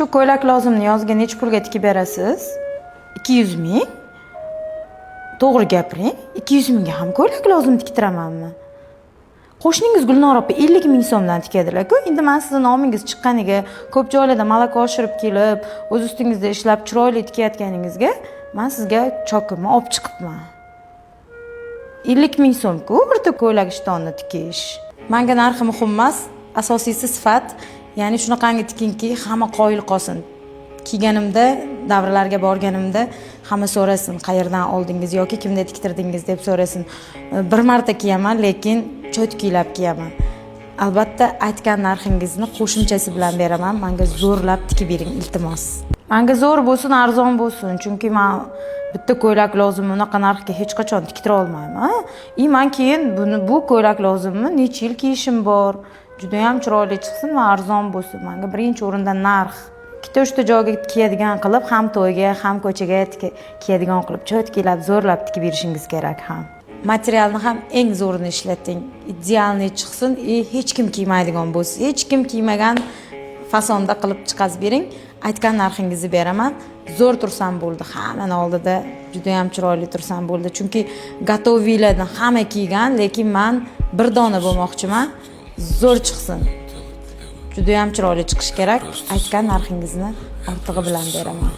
Shu ko'ylak lozimni yozga necha pulga tikib berasiz? 200 ming. To'g'ri gapiring, 200 mingga ham ko'ylak lozim tiktiramanmi? Qo'shningiz Gulnor opa 50 ming so'mdan tikadilar-ku. Endi men sizning nomingiz chiqqaniga, ko'p joylarda malaka oshirib kelib, o'z ustingizda ishlab chiroyli tikayotganingizga men sizga chokimni olib chiqibman. 50 ming so'm-ku o'rta ko'ylak ishtonni tikish. Menga narxi muhim emas, asosiysi sifat. Ya'ni shunaqangi tikingki, hamma qoyil qolsin. Kiyganimda, davrlarga borganimda hamma so'rasin, qayerdan oldingiz yoki kimda tiktirdingiz deb so'rasin. Bir marta kiyaman, lekin cho'tkiylab kiyaman. Albatta, aytgan narxingizni qo'shimchasi bilan beraman. Menga zo'rlab tikib bering, iltimos. Menga zo'r bo'lsin, arzon bo'lsin, chunki men bitta ko'ylak lozimni unaqa narxga hech qachon tiktira olmayman. Men keyin bu ko'ylak lozimni necha yil kiyishim bor. Juda ham chiroyli chiqsin va arzon bo'lsin. Menga birinchi o'rinda narx. Ikkita joyga kiyadigan qilib, ham to'yga, ham ko'chaga kiyadigan qilib, cho'tkilab, zo'rlab tikib berishingiz kerak ham. Materialni ham eng zo'rini ishlating. Idealni chiqsin, hech kim kiymaydigan bo'lsin. Hech kim kiymagan fasonda qilib chiqazib bering. Aytgan narxingizni beraman. Zo'r tursam bo'ldi. Hammani oldida juda ham chiroyli tursam bo'ldi. Chunki gotovilarni hamma kiygan, lekin men bir dona bo'lmoqchiman. Zo'r chiqsin. Juda ham chiroyli chiqish kerak. Aytgan narxingizni ortig'i bilan beraman.